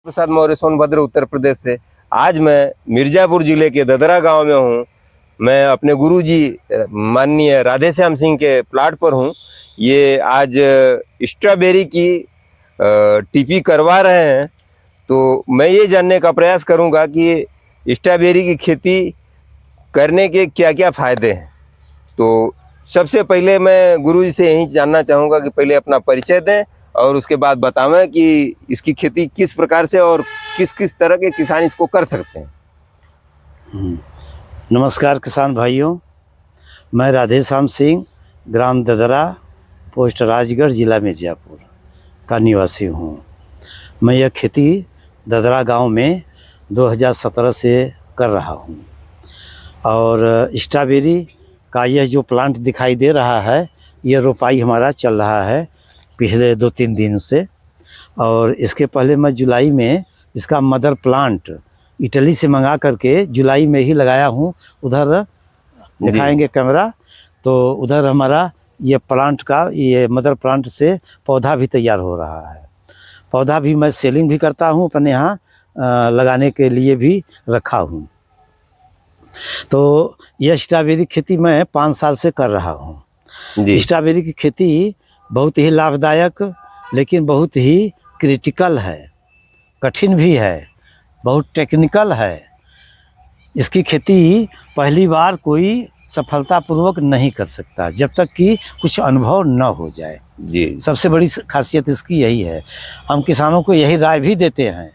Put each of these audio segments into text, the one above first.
प्रसाद मौर्य सोनभद्र उत्तर प्रदेश से। आज मैं मिर्जापुर जिले के ददरा गांव में हूं। मैं अपने गुरुजी माननीय राधेश्याम सिंह के प्लाट पर हूं। ये आज स्ट्रॉबेरी की टीपी करवा रहे हैं, तो मैं ये जानने का प्रयास करूंगा कि स्ट्रॉबेरी की खेती करने के क्या क्या फ़ायदे हैं। तो सबसे पहले मैं गुरुजी से यही जानना चाहूँगा कि पहले अपना परिचय दें और उसके बाद बतावें कि इसकी खेती किस प्रकार से और किस किस तरह के किसान इसको कर सकते हैं। नमस्कार किसान भाइयों, मैं राधेश्याम सिंह, ग्राम ददरा, पोस्ट राजगढ़, जिला मिर्जापुर का निवासी हूँ। मैं यह खेती ददरा गांव में 2017 से कर रहा हूँ और स्ट्रॉबेरी का यह जो प्लांट दिखाई दे रहा है, यह रोपाई हमारा चल रहा है पिछले 2-3 दिन से। और इसके पहले मैं जुलाई में इसका मदर प्लांट इटली से मंगा करके जुलाई में ही लगाया हूँ। उधर दिखाएंगे कैमरा, तो उधर हमारा ये प्लांट का ये मदर प्लांट से पौधा भी तैयार हो रहा है। पौधा भी मैं सेलिंग भी करता हूँ, अपने यहाँ लगाने के लिए भी रखा हूँ। तो यह स्ट्रॉबेरी खेती मैं 5 साल से कर रहा हूँ। स्ट्रॉबेरी की खेती बहुत ही लाभदायक लेकिन बहुत ही क्रिटिकल है, कठिन भी है, बहुत टेक्निकल है। इसकी खेती पहली बार कोई सफलतापूर्वक नहीं कर सकता जब तक कि कुछ अनुभव न हो जाए। जी, सबसे बड़ी खासियत इसकी यही है। हम किसानों को यही राय भी देते हैं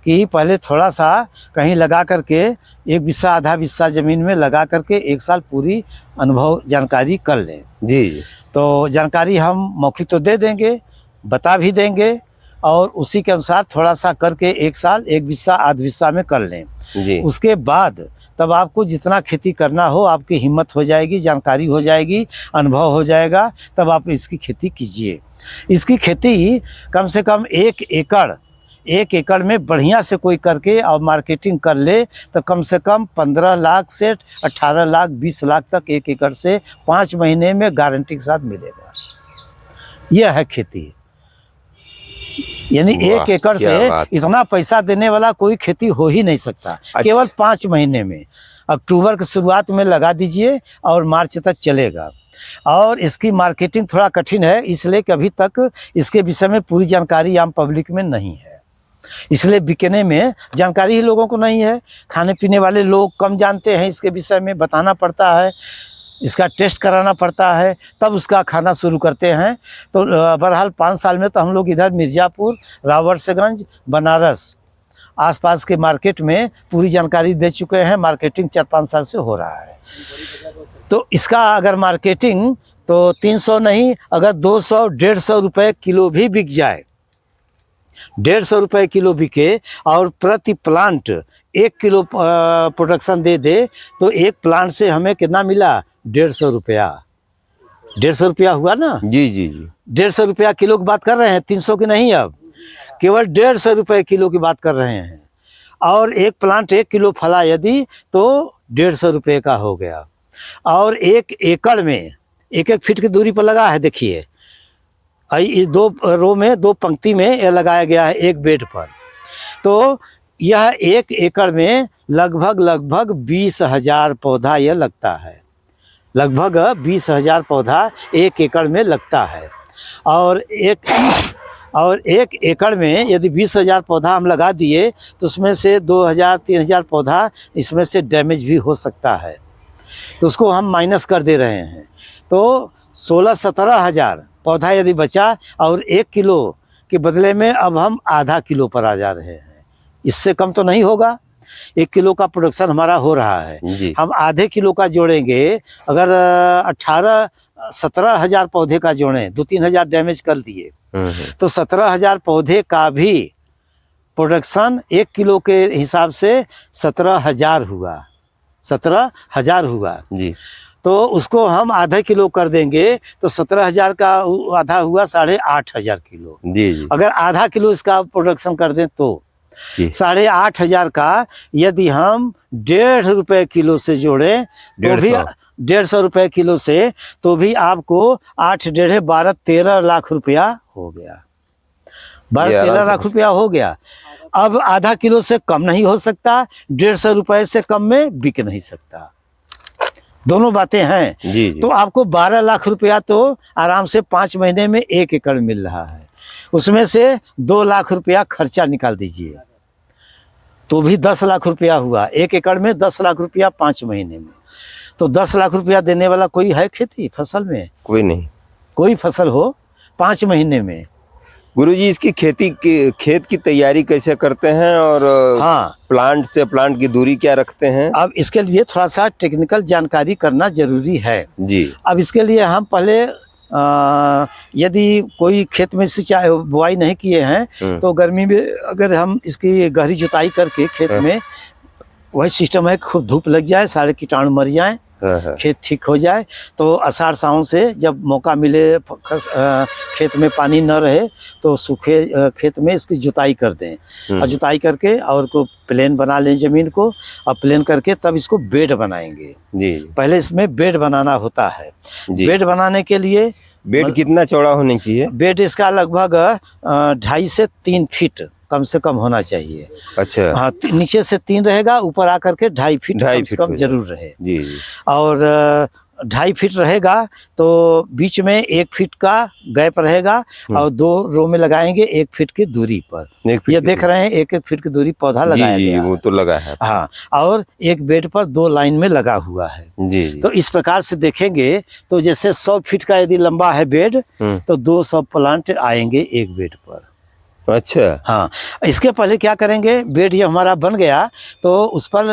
कि पहले थोड़ा सा कहीं लगा करके 1 बिस्सा आधा बिस्सा ज़मीन में लगा करके 1 साल पूरी अनुभव जानकारी कर लें। जी, तो जानकारी हम मौखिक तो दे देंगे, बता भी देंगे और उसी के अनुसार थोड़ा सा करके 1 साल 1 बिस्सा आध बिस्सा में कर लें। जी। उसके बाद तब आपको जितना खेती करना हो आपकी हिम्मत हो जाएगी, जानकारी हो जाएगी, अनुभव हो जाएगा, तब आप इसकी खेती कीजिए। इसकी खेती कम से कम 1 एकड़ में बढ़िया से कोई करके और मार्केटिंग कर ले तो कम से कम 15 लाख से 18 लाख 20 लाख तक 1 एकड़ से 5 महीने में गारंटी के साथ मिलेगा। यह है खेती, यानी 1 एकड़ से इतना पैसा देने वाला कोई खेती हो ही नहीं सकता। केवल 5 महीने में, अक्टूबर की शुरुआत में लगा दीजिए और मार्च तक चलेगा। और इसकी मार्केटिंग थोड़ा कठिन है, इसलिए कि अभी तक इसके विषय में पूरी जानकारी आम पब्लिक में नहीं है, इसलिए बिकने में जानकारी ही लोगों को नहीं है। खाने पीने वाले लोग कम जानते हैं, इसके विषय में बताना पड़ता है, इसका टेस्ट कराना पड़ता है, तब उसका खाना शुरू करते हैं। तो बहरहाल 5 साल में तो हम लोग इधर मिर्जापुर, रावर्सगंज, बनारस आसपास के मार्केट में पूरी जानकारी दे चुके हैं। मार्केटिंग 4-5 साल से हो रहा है। तो इसका अगर मार्केटिंग तो 300 नहीं, अगर 200-150 रुपये किलो भी बिक जाए, 150 रुपये किलो बिके और प्रति प्लांट 1 किलो प्रोडक्शन दे तो एक प्लांट से हमें कितना मिला? 150 रुपया। 150 रुपया हुआ ना? जी, जी, जी। 150 रुपया किलो की बात कर रहे हैं, 300 की नहीं, अब केवल 150 रुपये किलो की बात कर रहे हैं। और एक प्लांट 1 किलो फला यदि तो 150 रुपये का हो गया। और 1 एकड़ में 1-1 फीट की दूरी पर लगा है, देखिए 2 रो में 2 पंक्ति में यह लगाया गया है, 1 बेड पर। तो यह 1 एकड़ में लगभग 20,000 पौधा यह लगता है। लगभग 20,000 पौधा 1 एकड़ में लगता है। और एक एकड़ में यदि 20,000 पौधा हम लगा दिए तो उसमें से 2,000-3,000 पौधा इसमें से डैमेज भी हो सकता है, तो उसको हम माइनस कर दे रहे हैं। तो 16-17 हज़ार पौधा यदि बचा और 1 किलो के बदले में अब हम आधा किलो पर आ जा रहे हैं। इससे कम तो नहीं होगा। 1 किलो का प्रोडक्शन हमारा हो रहा है, हम आधे किलो का जोड़ेंगे। अगर 18-17 हज़ार पौधे का जोड़ें, 2-3 हज़ार डैमेज कर दिए तो 17 हज़ार पौधे का भी प्रोडक्शन 1 किलो के हिसाब से 17,000 हुआ। 17,000 हुआ जी। तो उसको हम आधा किलो कर देंगे तो 17,000 का आधा हुआ 8,500 किलो। जी। अगर आधा किलो इसका प्रोडक्शन कर दें तो 8,500 का यदि हम 1.5 रुपये किलो से जोड़ें तो भी 150 रुपये किलो से, तो भी आपको 8-1.5 12-13 लाख रुपया हो गया। 12-13 लाख रुपया हो गया। अब आधा किलो से कम नहीं हो सकता, 150 रुपए से कम में बिक नहीं सकता। दोनों बातें हैं। जी जी। तो आपको 12 लाख रुपया तो आराम से 5 महीने में 1 एकड़ मिल रहा है। उसमें से 2 लाख रुपया खर्चा निकाल दीजिए तो भी 10 लाख रुपया हुआ। 1 एकड़ में 10 लाख रुपया 5 महीने में, तो 10 लाख रुपया देने वाला कोई है खेती फसल में? कोई नहीं। कोई फसल हो 5 महीने में। गुरुजी, इसकी खेत की तैयारी कैसे करते हैं और हाँ, प्लांट से प्लांट की दूरी क्या रखते हैं? अब इसके लिए थोड़ा सा टेक्निकल जानकारी करना जरूरी है जी। अब इसके लिए हम पहले यदि कोई खेत में सिंचाई बुआई नहीं किए हैं तो गर्मी में अगर हम इसकी गहरी जुताई करके खेत में वही सिस्टम है, खूब धूप लग जाए, सारे कीटाणु मर जाएं, खेत ठीक हो जाए, तो आषाढ़ सावन से जब मौका मिले खेत में पानी न रहे तो सूखे खेत में इसकी जुताई कर दें और जुताई करके और को प्लेन बना लें ज़मीन को, और प्लेन करके तब इसको बेड बनाएंगे। जी। पहले इसमें बेड बनाना होता है। जी। बेड बनाने के लिए बेड कितना चौड़ा होना चाहिए? बेड इसका लगभग 2.5 से 3 फीट कम से कम होना चाहिए। अच्छा। हाँ, नीचे से 3 रहेगा, ऊपर आकर के 2.5 फीट कम से कम जरूर रहे। जी जी। और 2.5 फीट रहेगा तो बीच में 1 फीट का गैप रहेगा और 2 रो में लगाएंगे 1 फीट की दूरी पर। ये देख रहे हैं 1-1 फीट की दूरी पौधा लगाया गया है। वो तो लगा है। हाँ, और एक बेड पर 2 लाइन में लगा हुआ है। जी। तो इस प्रकार से देखेंगे तो जैसे 100 फीट का यदि लंबा है बेड तो 200 प्लांट आएंगे एक बेड पर। अच्छा। हाँ, इसके पहले क्या करेंगे, बेड ये हमारा बन गया तो उस पर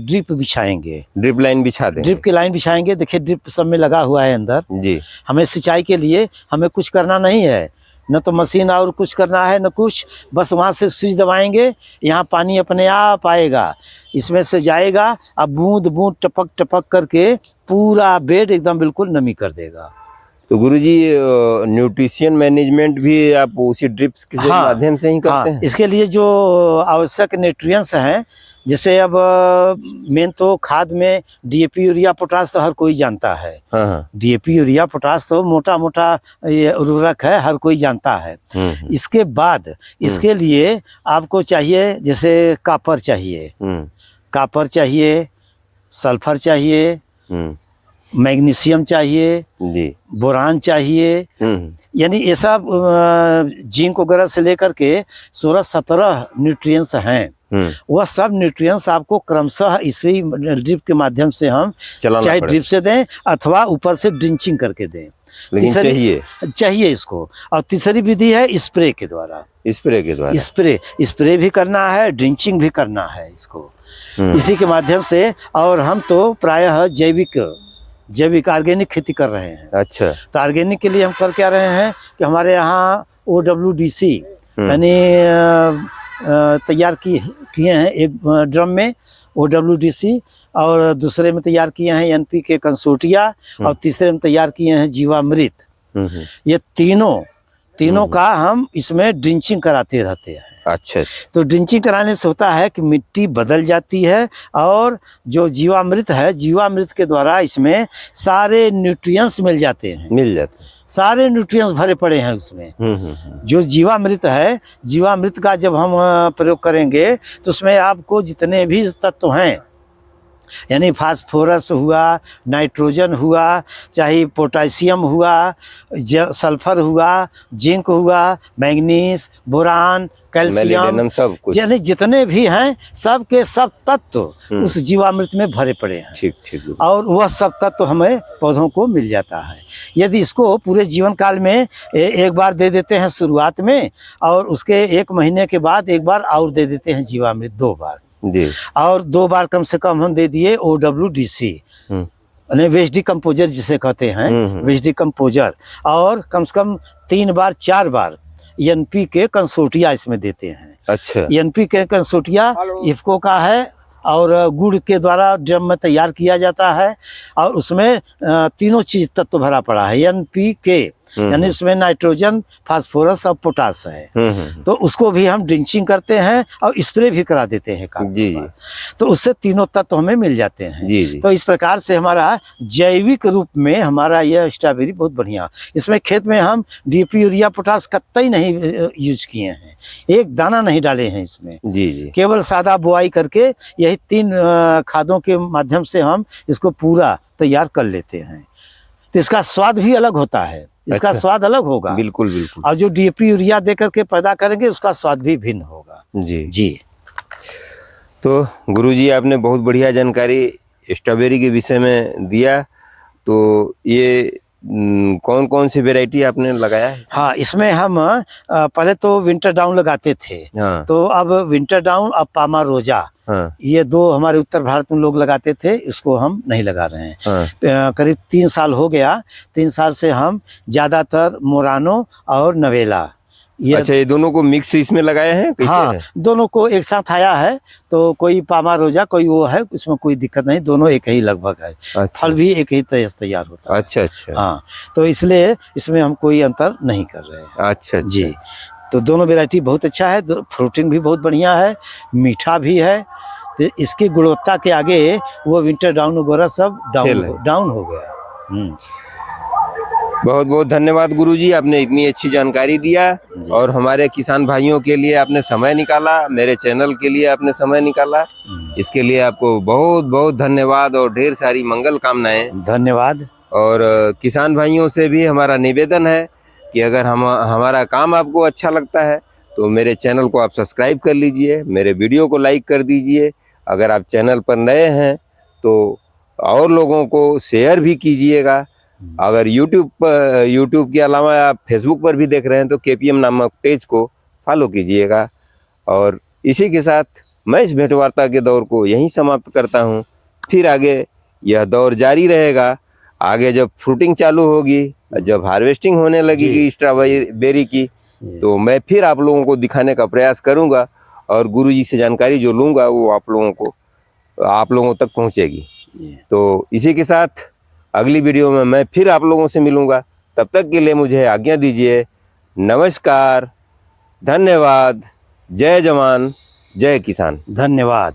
ड्रिप बिछाएंगे, ड्रिप लाइन बिछा देंगे। ड्रिप की लाइन बिछाएंगे। देखिए ड्रिप सब में लगा हुआ है अंदर। जी। हमें सिंचाई के लिए हमें कुछ करना नहीं है, न तो मशीन और कुछ करना है न कुछ, बस वहाँ से स्विच दबाएंगे, यहाँ पानी अपने आप आएगा, इसमें से जाएगा, अब बूंद बूंद टपक टपक करके पूरा बेड एकदम बिल्कुल नमी कर देगा। तो गुरुजी, न्यूट्रिशन मैनेजमेंट भी आप उसी ड्रिप्स के माध्यम से ही करते हैं? इसके लिए जो आवश्यक न्यूट्रिएंट्स हैं, जैसे अब मेन तो खाद में डीएपी यूरिया पोटाश तो हर कोई जानता है। हाँ। डीएपी यूरिया पोटाश तो मोटा मोटा ये उर्वरक है, हर कोई जानता है। इसके बाद इसके लिए आपको चाहिए जैसे कॉपर चाहिए, कॉपर चाहिए, सल्फर चाहिए, मैग्नीशियम चाहिए, जी, बोरान चाहिए, यानी ये सब जिंक वगैरह से लेकर के 16-17 न्यूट्रिएंट्स हैं। वह सब न्यूट्रिएंट्स आपको क्रमशः इसी ड्रिप के माध्यम से हम चाहे ड्रिप से दें अथवा ऊपर से ड्रिंचिंग करके दें, लेकिन चाहिए इसको। और तीसरी विधि है स्प्रे के द्वारा। स्प्रे भी करना है, ड्रिंचिंग भी करना है इसको, इसी के माध्यम से। और हम तो प्रायः जैविक ऑर्गेनिक खेती कर रहे हैं। अच्छा। तो ऑर्गेनिक के लिए हम कर क्या रहे हैं कि हमारे यहाँ OWDC यानी तैयार किए हैं, एक ड्रम में OWDC, और दूसरे में तैयार किए हैं NPK कंसोर्टिया, और तीसरे में तैयार किए हैं जीवामृत। ये तीनों का हम इसमें ड्रिंचिंग कराते रहते हैं। अच्छा। तो ड्रिंचिंग कराने से होता है कि मिट्टी बदल जाती है, और जो जीवामृत है, जीवामृत के द्वारा इसमें सारे न्यूट्रिएंट्स मिल जाते हैं, सारे न्यूट्रिएंट्स भरे पड़े हैं उसमें। जो जीवामृत है, जीवामृत का जब हम प्रयोग करेंगे तो उसमें आपको जितने भी तत्व हैं, यानी फास्फोरस हुआ, नाइट्रोजन हुआ, चाहे पोटेशियम हुआ, सल्फर हुआ, जिंक हुआ, मैग्नीज, बोरान, कैल्शियम, सब कुछ, यानी जितने भी हैं सब के सब तत्व उस जीवामृत में भरे पड़े हैं। ठीक। और वह सब तत्व हमें पौधों को मिल जाता है। यदि इसको पूरे जीवन काल में एक बार दे देते हैं शुरुआत में, और उसके 1 महीने के बाद एक बार और दे देते हैं जीवामृत, 2 बार जी, और 2 बार कम से कम हम दे दिए OWDC यानी वेस्ट डिकम्पोजर जिसे कहते हैं, वेस्ट डिकम्पोजर, और कम से कम 3 बार 4 बार NPK कंसोर्टिया इसमें देते हैं। अच्छा। NPK कंसोर्टिया इफ्को का है और गुड़ के द्वारा ड्रम में तैयार किया जाता है, और उसमें तीनों चीज तत्व भरा पड़ा है। NPK यानी उसमें नाइट्रोजन, फास्फोरस और पोटास है। हम्म। तो उसको भी हम ड्रिंचिंग करते हैं और स्प्रे भी करा देते हैं कागज जी पर। जी तो उससे तीनों तत्व हमें मिल जाते हैं। जी जी। तो इस प्रकार से हमारा जैविक रूप में हमारा यह स्ट्रॉबेरी बहुत बढ़िया। इसमें खेत में हम डीएपी, यूरिया, पोटास कतई नहीं यूज किए हैं, एक दाना नहीं डाले हैं इसमें। जी जी केवल सादा बुआई करके यही 3 खादों के माध्यम से हम इसको पूरा तैयार कर लेते हैं। तो इसका स्वाद भी अलग होता है, इसका अच्छा। स्वाद अलग होगा। बिल्कुल बिल्कुल। और जो डीएपी, यूरिया दे करके पैदा करेंगे उसका स्वाद भी भिन्न होगा। जी जी। तो गुरुजी आपने बहुत बढ़िया जानकारी स्ट्रॉबेरी के विषय में दिया। तो ये कौन कौन सी वैरायटी आपने लगाया है? हाँ, इसमें हम पहले तो विंटर डाउन लगाते थे। हाँ तो अब विंटर डाउन, अब पामा रोजा, हाँ ये 2 हमारे उत्तर भारत में लोग लगाते थे, इसको हम नहीं लगा रहे हैं। हाँ। करीब 3 साल हो गया। 3 साल से हम ज़्यादातर मोरानो और नवेला, ये अच्छा, ये दोनों को मिक्स इसमें लगाए हैं कैसे हाँ है? दोनों को एक साथ आया है। तो कोई पामा रोजा, कोई वो है, इसमें कोई दिक्कत नहीं, दोनों एक ही लगभग है। अच्छा फल भी एक ही तैयार होता है। अच्छा अच्छा हाँ, तो इसलिए इसमें हम कोई अंतर नहीं कर रहे हैं। अच्छा अच्छा। जी। तो दोनों वैरायटी बहुत अच्छा है, फ्रूटिंग भी बहुत बढ़िया है, मीठा भी है। तो इसकी गुणवत्ता के आगे वो विंटर डाउन वगैरह सब फेल है। डाउन हो गया। बहुत बहुत धन्यवाद गुरुजी, आपने इतनी अच्छी जानकारी दिया और हमारे किसान भाइयों के लिए आपने समय निकाला, मेरे चैनल के लिए आपने समय निकाला। इसके लिए आपको बहुत बहुत धन्यवाद और ढेर सारी मंगल कामनाएं। धन्यवाद। और किसान भाइयों से भी हमारा निवेदन है कि अगर हमारा काम आपको अच्छा लगता है तो मेरे चैनल को आप सब्सक्राइब कर लीजिए, मेरे वीडियो को लाइक कर दीजिए। अगर आप चैनल पर नए हैं तो और लोगों को शेयर भी कीजिएगा। अगर यूट्यूब के अलावा आप फेसबुक पर भी देख रहे हैं तो केपीएम नामक पेज को फॉलो कीजिएगा। और इसी के साथ मैं इस भेंट वार्ता के दौर को यहीं समाप्त करता हूं। फिर आगे यह दौर जारी रहेगा। आगे जब फ्रूटिंग चालू होगी, जब हार्वेस्टिंग होने लगेगी स्ट्रॉबेरी की, तो मैं फिर आप लोगों को दिखाने का प्रयास करूंगा और गुरुजी से जानकारी जो लूंगा वो आप लोगों तक पहुंचेगी। तो इसी के साथ अगली वीडियो में मैं फिर आप लोगों से मिलूंगा। तब तक के लिए मुझे आज्ञा दीजिए। नमस्कार, धन्यवाद, जय जवान, जय किसान। धन्यवाद।